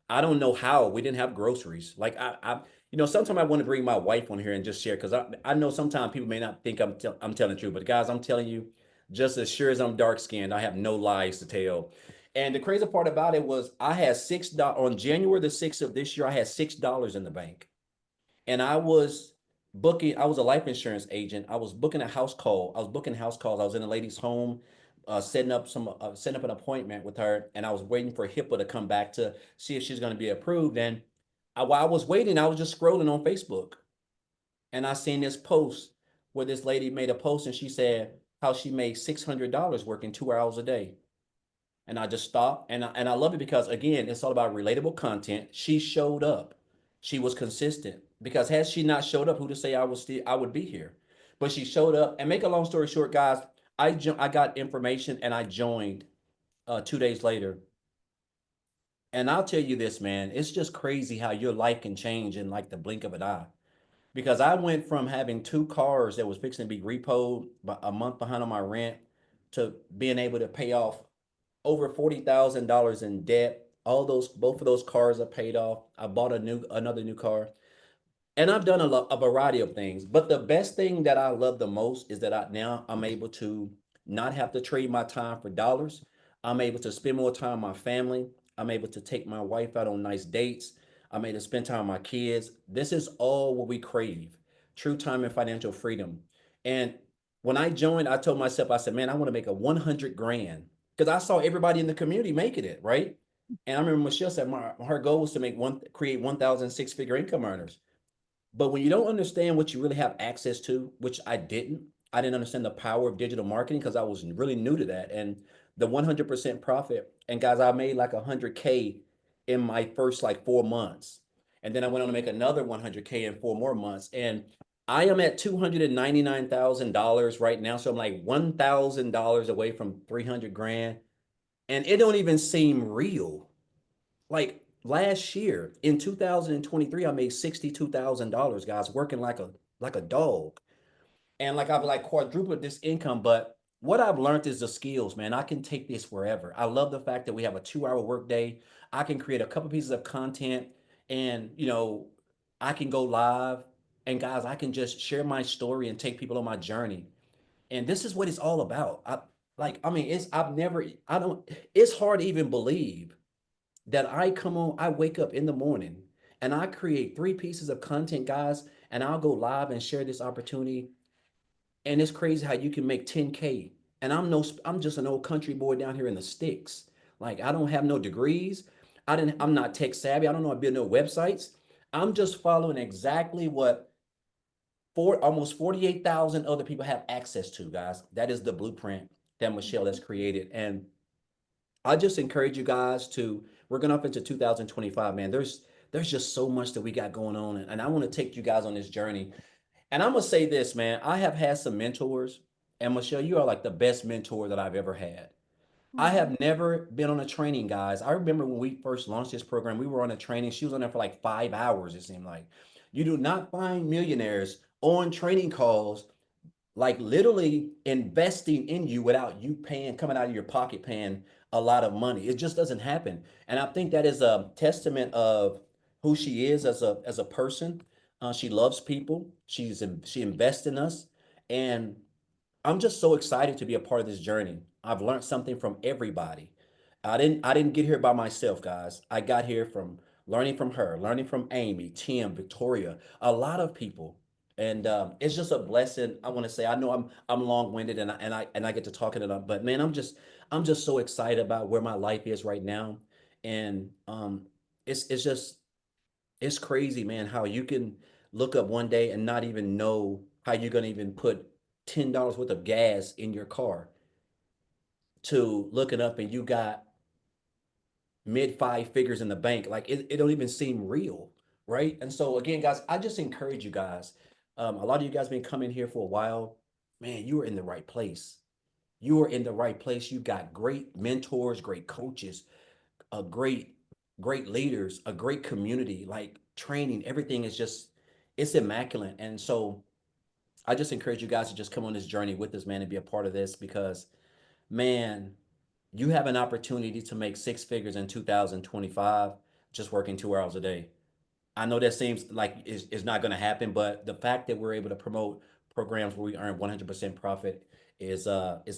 I don't know how we didn't have groceries. Like you know, sometimes I want to bring my wife on here and just share, because I know sometimes people may not think I'm telling the truth, but guys, I'm telling you, just as sure as I'm dark skinned, I have no lies to tell. And the crazy part about it was, I had $6 on January the 6th of this year. I had $6 in the bank, and I was booking. I was a life insurance agent. I was booking a house call. I was booking house calls. I was in a lady's home, setting up an appointment with her, and I was waiting for HIPAA to come back to see if she's going to be approved. And while I was waiting, I was just scrolling on Facebook, and I seen this post where this lady made a post, and she said how she made $600 working 2 hours a day. And I just stopped, and I love it, because again, it's all about relatable content. She showed up. She was consistent, because had she not showed up, who to say I would be here? But she showed up. And make a long story short, guys, I got information and I joined 2 days later. And I'll tell you this, man, it's just crazy how your life can change in like the blink of an eye. Because I went from having two cars that was fixing to be repoed, a month behind on my rent, to being able to pay off over $40,000 in debt. Both of those cars are paid off. I bought another new car, and I've done a variety of things. But the best thing that I love the most is that I'm able to not have to trade my time for dollars. I'm able to spend more time with my family. I'm able to take my wife out on nice dates. I'm able to spend time with my kids. This is all what we crave: true time and financial freedom. And when I joined, I told myself, I said, man, I want to make a 100 grand, because I saw everybody in the community making it, right? And I remember Michelle said her goal was to create 1,000 six-figure income earners. But when you don't understand what you really have access to, which I didn't understand the power of digital marketing, because I was really new to that. And the 100% profit. And guys, I made like 100K in my first like 4 months. And then I went on to make another 100K in 4 more months. And I am at $299,000 right now. So I'm like $1,000 away from 300 grand. And it don't even seem real. Like last year in 2023, I made $62,000, guys, working like a dog. And like I've like quadrupled this income. But what I've learned is the skills, man. I can take this wherever. I love the fact that we have a 2 hour workday. I can create a couple pieces of content, and you know, I can go live. And guys, I can just share my story and take people on my journey. And this is what it's all about. I mean, I don't, it's hard to even believe that I wake up in the morning and I create 3 pieces of content, guys, and I'll go live and share this opportunity. And it's crazy how you can make 10K. And I'm just an old country boy down here in the sticks. Like I don't have no degrees. I'm not tech savvy. I don't know how to build no websites. I'm just following exactly what almost 48,000 other people have access to, guys. That is the blueprint that Michelle has created. And I just encourage you guys to, we're going up into 2025, man. There's just so much that we got going on. And I want to take you guys on this journey. And I'm going to say this, man. I have had some mentors, and Michelle, you are like the best mentor that I've ever had. I have never been on a training, guys. I remember when we first launched this program, we were on a training. She was on there for like 5 hours, it seemed like. You do not find millionaires on training calls, like literally investing in you without you coming out of your pocket paying a lot of money. It just doesn't happen. And I think that is a testament of who she is as a person. She loves people. She invests in us. And I'm just so excited to be a part of this journey. I've learned something from everybody. I didn't get here by myself, guys. I got here from learning from her, learning from Amy, Tim, Victoria, a lot of people. And it's just a blessing. I want to say, I know I'm long-winded and I get to talking it up, but man, I'm just so excited about where my life is right now. And it's just it's crazy, man, how you can look up one day and not even know how you're gonna even put $10 worth of gas in your car, to looking up and you got mid five figures in the bank. Like it don't even seem real, right? And so again, guys, I just encourage you guys. A lot of you guys been coming here for a while. Man, you are in the right place. You are in the right place. You've got great mentors, great coaches, a great leaders, a great community, like training. Everything is just it's immaculate. And so I just encourage you guys to just come on this journey with us, man, and be a part of this because, man, you have an opportunity to make six figures in 2025 just working 2 hours a day. I know that seems like is not going to happen, but the fact that we're able to promote programs where we earn 100% profit is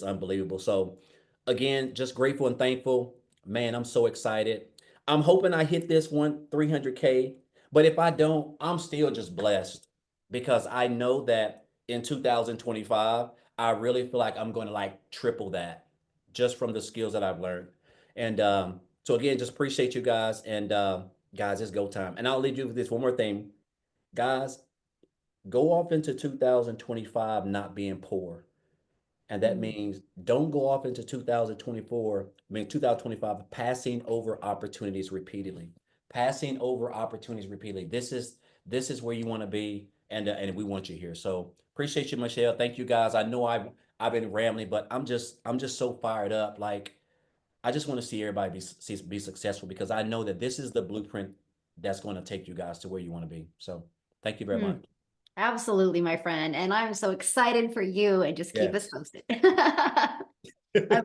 unbelievable. So again, just grateful and thankful. Man, I'm so excited. I'm hoping I hit this one 300K, but if I don't, I'm still just blessed because I know that in 2025, I really feel like I'm going to like triple that just from the skills that I've learned. And so again, just appreciate you guys and guys, it's go time. And I'll leave you with this one more thing. Guys, go off into 2025 not being poor. And that means don't go off into 2024, 2025, passing over opportunities repeatedly. Passing over opportunities repeatedly. This is where you want to be, and we want you here. So appreciate you, Michelle. Thank you guys. I know I've been rambling, but I'm just so fired up. Like I just want to see everybody be successful because I know that this is the blueprint that's going to take you guys to where you want to be. So thank you very Mm, much. absolutely, my friend. And I'm so excited for you and just keep us Yes. posted. I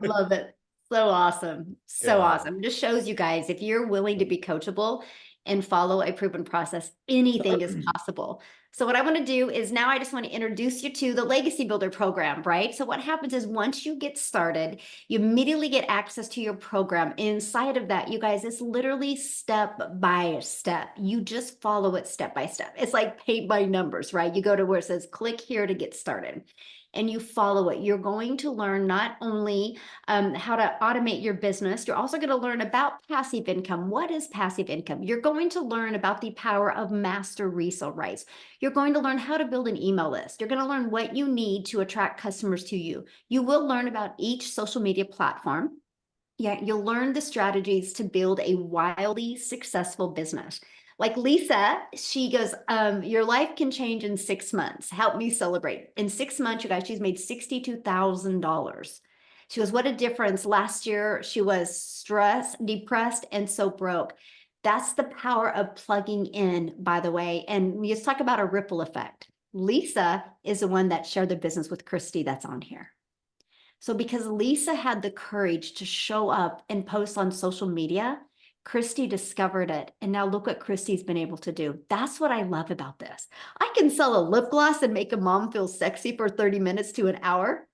love it. So awesome. So Yeah. awesome. Just shows you guys if you're willing to be coachable and follow a proven process, anything is possible. So what I want to do is now I just want to introduce you to the Legacy Builder program, right? So what happens is once you get started, you immediately get access to your program. Inside of that, you guys, it's literally step by step. You just follow it step by step. It's like paint by numbers, right? You go to where it says click here to get started and you follow it. You're going to learn not only how to automate your business. You're also going to learn about passive income. What is passive income? You're going to learn about the power of master resale rights. You're going to learn how to build an email list. You're going to learn what you need to attract customers to you. You will learn about each social media platform. Yeah, you'll learn the strategies to build a wildly successful business. Like Lisa, she goes, your life can change in 6 months. Help me celebrate. In 6 months, you guys, she's made $62,000. She goes, what a difference. Last year, she was stressed, depressed, and so broke. That's the power of plugging in, by the way. And we just talk about a ripple effect. Lisa is the one that shared the business with Christy that's on here. So because Lisa had the courage to show up and post on social media, Christy discovered it. And now look what Christy's been able to do. That's what I love about this. I can sell a lip gloss and make a mom feel sexy for 30 minutes to an hour.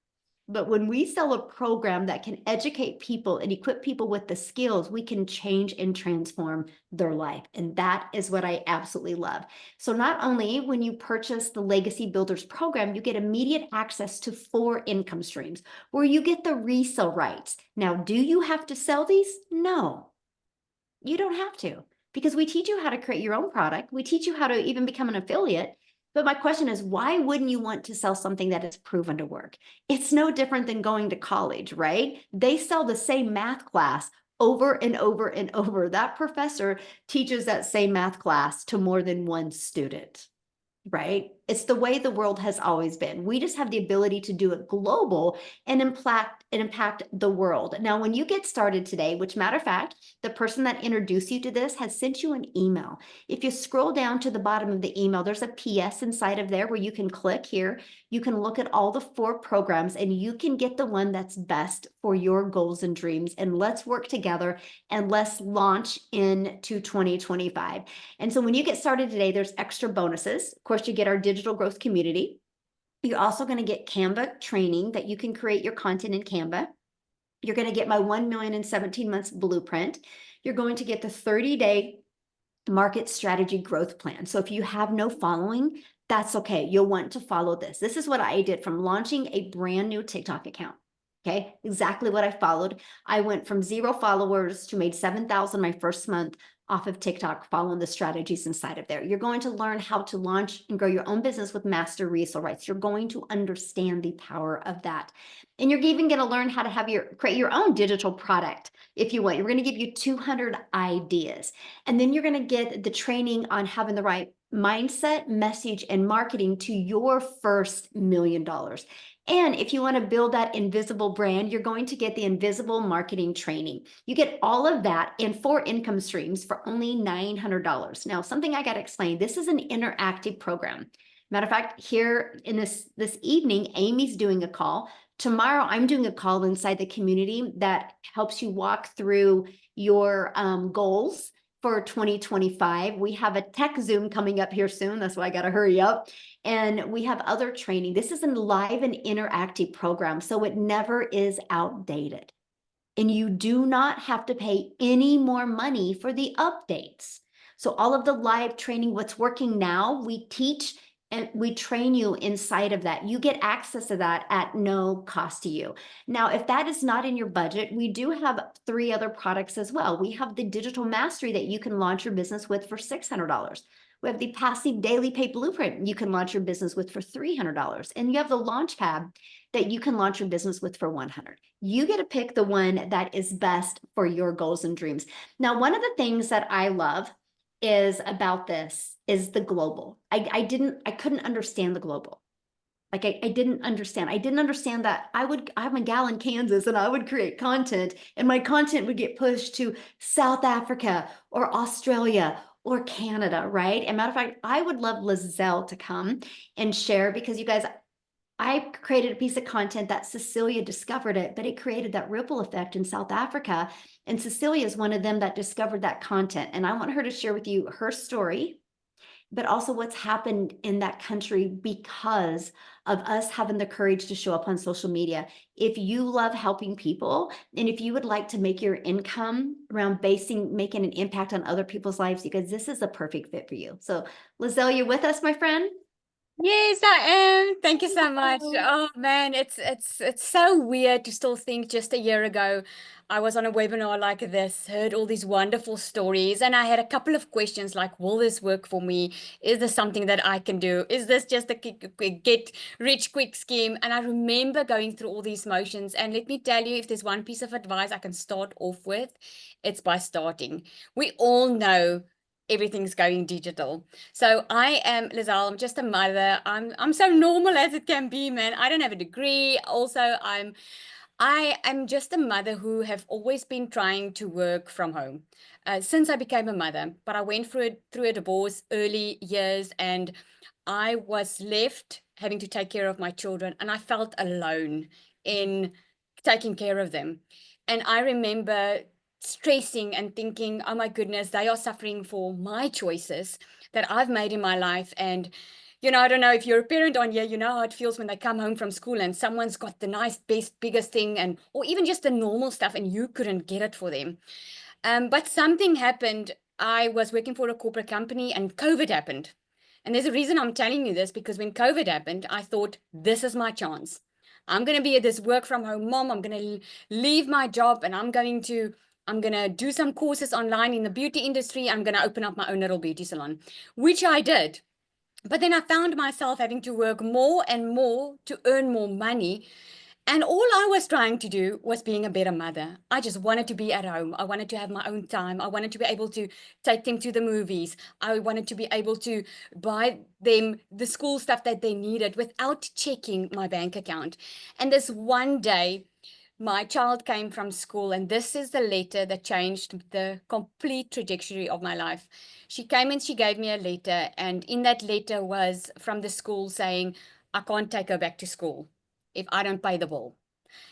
But when we sell a program that can educate people and equip people with the skills, we can change and transform their life. And that is what I absolutely love. So not only when you purchase the Legacy Builders program, you get immediate access to 4 income streams where you get the resale rights. Now, do you have to sell these? No, you don't have to, because we teach you how to create your own product. We teach you how to even become an affiliate. But my question is, why wouldn't you want to sell something that is proven to work? It's no different than going to college, right? They sell the same math class over and over and over. That professor teaches that same math class to more than one student, right? It's the way the world has always been. We just have the ability to do it global and impact the world. Now, when you get started today, which matter of fact, the person that introduced you to this has sent you an email. If you scroll down to the bottom of the email, there's a PS inside of there where you can click here. You can look at all the 4 programs and you can get the one that's best for your goals and dreams. And let's work together and let's launch into 2025. And so when you get started today, there's extra bonuses. Of course, you get our digital growth community. You're also going to get Canva training that you can create your content in Canva. You're going to get my 1 million in 17 months blueprint. You're going to get the 30-day market strategy growth plan. So if you have no following, that's okay. You'll want to follow this. This is what I did from launching a brand new TikTok account. Okay, exactly what I followed. I went from 0 followers to made 7,000 my first month off of TikTok, following the strategies inside of there. You're going to learn how to launch and grow your own business with master resale rights. You're going to understand the power of that. And you're even going to learn how to create your own digital product if you want. We're going to give you 200 ideas. And then you're going to get the training on having the right mindset, message, and marketing to your first $1 million. And if you want to build that invisible brand, you're going to get the invisible marketing training. You get all of that in 4 income streams for only $900. Now, something I got to explain, this is an interactive program. Matter of fact, here in this evening, Amy's doing a call. Tomorrow, I'm doing a call inside the community that helps you walk through your goals for 2025. We have a tech Zoom coming up here soon. That's why I got to hurry up. And we have other training. This is a live and interactive program, so it never is outdated. And you do not have to pay any more money for the updates. So all of the live training, what's working now, we teach and we train you inside of that. You get access to that at no cost to you. Now, if that is not in your budget, we do have 3 other products as well. We have the digital mastery that you can launch your business with for $600. We have the passive daily pay blueprint you can launch your business with for $300. And you have the launch pad that you can launch your business with for $100. You get to pick the one that is best for your goals and dreams. Now, one of the things that I love is about this is the global. I couldn't understand the global. Like I didn't understand. I didn't understand that I'm a gal in Kansas and I would create content and my content would get pushed to South Africa or Australia or Canada, right? And matter of fact, I would love Lizelle to come and share, because you guys, I created a piece of content that Cecilia discovered it, but it created that ripple effect in South Africa. And Cecilia is one of them that discovered that content. And I want her to share with you her story, but also what's happened in that country because of us having the courage to show up on social media. If you love helping people, and if you would like to make your income around making an impact on other people's lives, because this is a perfect fit for you. So Lizelle, you're with us, my friend? Yes, I am. Thank you so much. Oh man, it's so weird to still think just a year ago I was on a webinar like this, heard all these wonderful stories, and I had a couple of questions like, will this work for me? Is this something that I can do? Is this just a get rich quick scheme? And I remember going through all these motions, and let me tell you, if there's one piece of advice I can start off with, it's by starting. We all know everything's going digital. So I am Lizelle, I'm just a mother. I'm so normal as it can be, man. I don't have a degree. Also, I am just a mother who have always been trying to work from home since I became a mother. But I went through a divorce early years, and I was left having to take care of my children, and I felt alone in taking care of them. And I remember stressing and thinking, oh my goodness, they are suffering for my choices that I've made in my life. And I don't know if you're a parent on here, you know how it feels when they come home from school and someone's got the nice, best, biggest thing, or even just the normal stuff, and you couldn't get it for them. But something happened. I was working for a corporate company and COVID happened. And there's a reason I'm telling you this, because when COVID happened, I thought, this is my chance. I'm going to be this work from home mom. I'm going to leave my job, and I'm going to do some courses online in the beauty industry. I'm going to open up my own little beauty salon, which I did. But then I found myself having to work more and more to earn more money. And all I was trying to do was being a better mother. I just wanted to be at home. I wanted to have my own time. I wanted to be able to take them to the movies. I wanted to be able to buy them the school stuff that they needed without checking my bank account. And this one day, my child came from school, and this is the letter that changed the complete trajectory of my life. She came and she gave me a letter, and in that letter was from the school saying, I can't take her back to school if I don't pay the bill.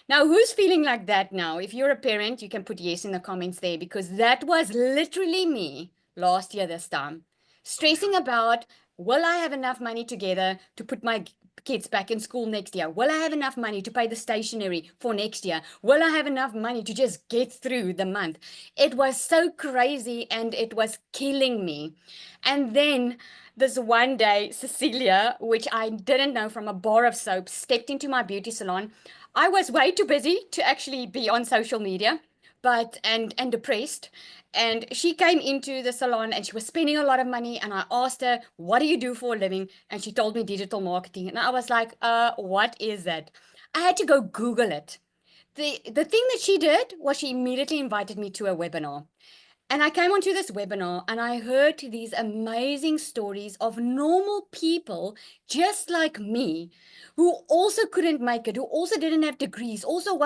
Now, who's feeling like that now? If you're a parent, you can put yes in the comments there, because that was literally me last year this time, stressing about, will I have enough money together to put my kids back in school next year? Will I have enough money to pay the stationery for next year? Will I have enough money to just get through the month? It was so crazy and it was killing me. And then this one day, Cecilia, which I didn't know from a bar of soap, stepped into my beauty salon. I was way too busy to actually be on social media, but and depressed. And she came into the salon and she was spending a lot of money. And I asked her, what do you do for a living? And she told me digital marketing. And I was like, what is that? I had to go Google it. The thing that she did was she immediately invited me to a webinar. And I came onto this webinar and I heard these amazing stories of normal people just like me who also couldn't make it, who also didn't have degrees, also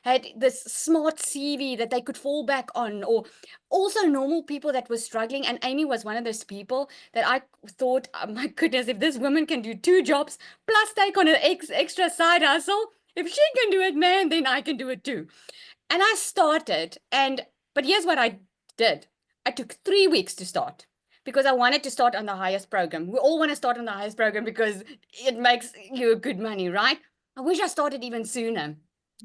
had this smart CV that they could fall back on, or also normal people that were struggling. And Amy was one of those people that I thought, oh my goodness, if this woman can do 2 jobs plus take on an extra side hustle, if she can do it, man, then I can do it too. And I started, but here's what I did. I took 3 weeks to start because I wanted to start on the highest program. We all want to start on the highest program because it makes you good money, right? I wish I started even sooner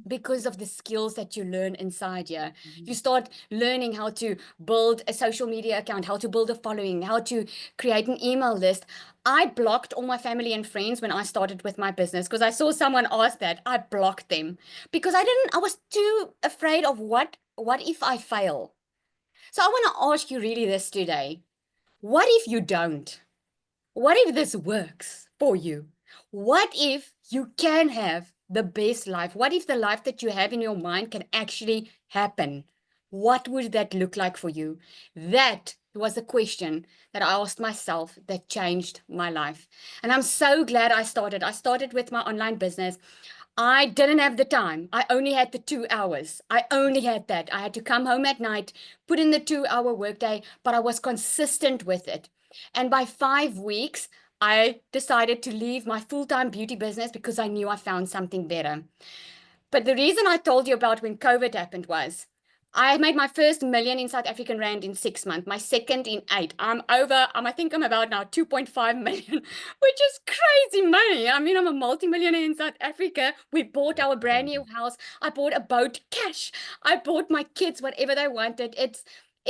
because of the skills that you learn inside here. You start learning how to build a social media account, how to build a following, how to create an email list. I blocked all my family and friends when I started with my business because I saw someone ask that. I blocked them because I was too afraid of what if I fail? So I want to ask you really this today. What if you don't? What if this works for you? What if you can have the best life? What if the life that you have in your mind can actually happen? What would that look like for you? That was a question that I asked myself that changed my life. And I'm so glad I started. I started with my online business. I didn't have the time. I only had the 2 hours. I only had that. I had to come home at night, put in the 2-hour workday, but I was consistent with it. And by 5 weeks, I decided to leave my full-time beauty business because I knew I found something better. But the reason I told you about when COVID happened was I made my first million in South African rand in 6 months, my second in 8. I think I'm about now 2.5 million, which is crazy money. I mean, I'm a multimillionaire in South Africa. We bought our brand new house. I bought a boat cash. I bought my kids whatever they wanted. It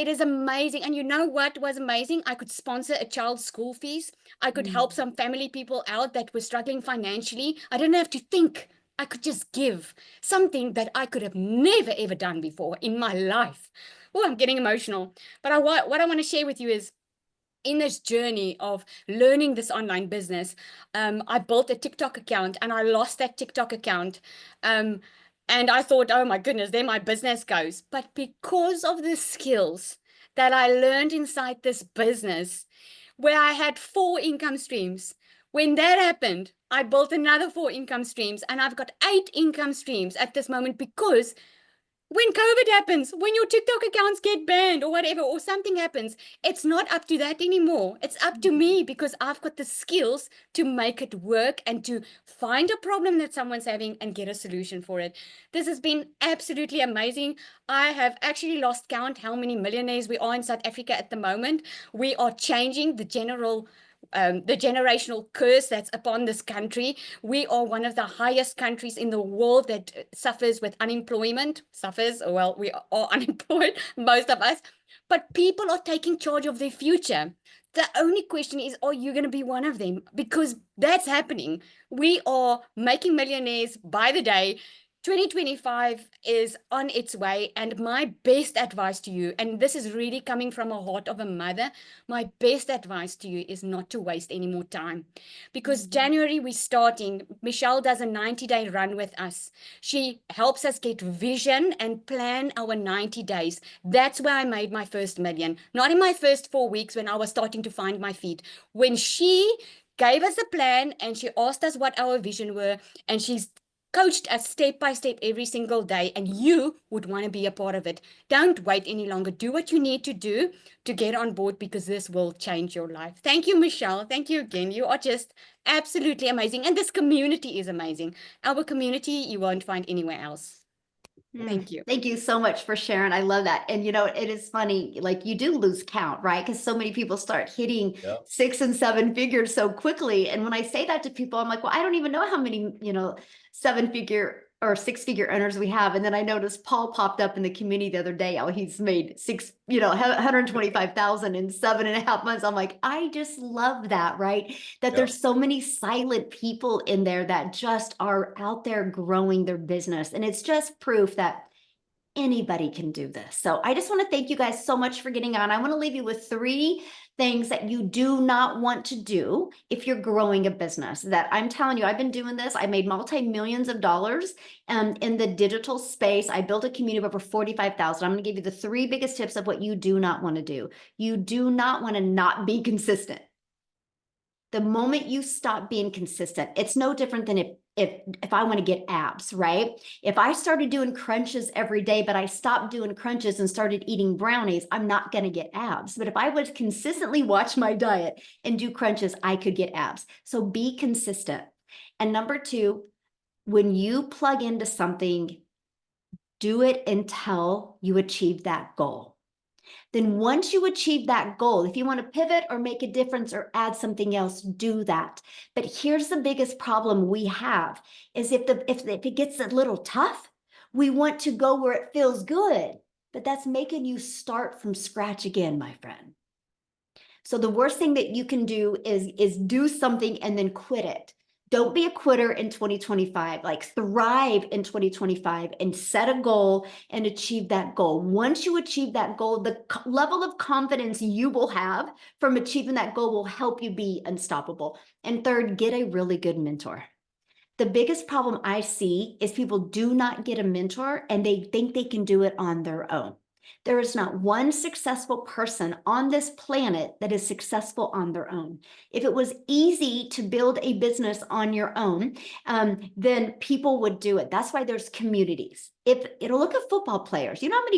is amazing. And you know what was amazing? I could sponsor a child's school fees. I could help some family people out that were struggling financially. I didn't have to think. I could just give something that I could have never, ever done before in my life. Oh, I'm getting emotional. But what I want to share with you is in this journey of learning this online business, I built a TikTok account and I lost that TikTok account. And I thought, oh my goodness, there my business goes. But because of the skills that I learned inside this business, where I had 4 income streams, when that happened, I built another 4 income streams and I've got 8 income streams at this moment because when COVID happens, when your TikTok accounts get banned or whatever, or something happens, it's not up to that anymore. It's up to me because I've got the skills to make it work and to find a problem that someone's having and get a solution for it. This has been absolutely amazing. I have actually lost count how many millionaires we are in South Africa at the moment. We are changing the generational curse that's upon this country. We are one of the highest countries in the world that suffers with unemployment. Well, we are unemployed, most of us, but people are taking charge of their future. The only question is, are you going to be one of them? Because that's happening. We are making millionaires by the day. 2025 is on its way, and my best advice to you, and this is really coming from a heart of a mother, my best advice to you is not to waste any more time. Because January we're starting, Michelle does a 90-day run with us. She helps us get vision and plan our 90 days. That's where I made my first million. Not in my first 4 weeks when I was starting to find my feet. When she gave us a plan and she asked us what our vision were, and she's coached us step by step every single day, and you would want to be a part of it. Don't wait any longer. Do what you need to do to get on board, because this will change your life. Thank you, Michelle. Thank you again. You are just absolutely amazing. And this community is amazing. Our community you won't find anywhere else. Thank you. Thank you so much for sharing. I love that. And you know, it is funny, like you do lose count, right? Because so many people start hitting Yep. 6 and 7 figures so quickly. And when I say that to people, I'm like, well, I don't even know how many, 7-figure or 6-figure earners we have. And then I noticed Paul popped up in the community the other day. How he's made 125,000 in 7.5 months. I'm like, I just love that, right? That Yep. there's so many silent people in there that just are out there growing their business. And it's just proof that anybody can do this. So I just want to thank you guys so much for getting on. I want to leave you with 3 things that you do not want to do if you're growing a business. That I'm telling you, I've been doing this. I made multi-millions of dollars in the digital space. I built a community of over 45,000. I'm going to give you the 3 biggest tips of what you do not want to do. You do not want to not be consistent. The moment you stop being consistent, it's no different than if I want to get abs, right? If I started doing crunches every day, but I stopped doing crunches and started eating brownies, I'm not going to get abs. But if I would consistently watch my diet and do crunches, I could get abs. So be consistent. And number 2, when you plug into something, do it until you achieve that goal. Then once you achieve that goal, if you want to pivot or make a difference or add something else, do that. But here's the biggest problem we have is if it gets a little tough, we want to go where it feels good, but that's making you start from scratch again, my friend. So the worst thing that you can do is do something and then quit it. Don't be a quitter in 2025, like thrive in 2025 and set a goal and achieve that goal. Once you achieve that goal, the level of confidence you will have from achieving that goal will help you be unstoppable. And 3rd, get a really good mentor. The biggest problem I see is people do not get a mentor and they think they can do it on their own. There is not one successful person on this planet that is successful on their own. If it was easy to build a business on your own, then people would do it. That's why there's communities. Look at football players. You know how many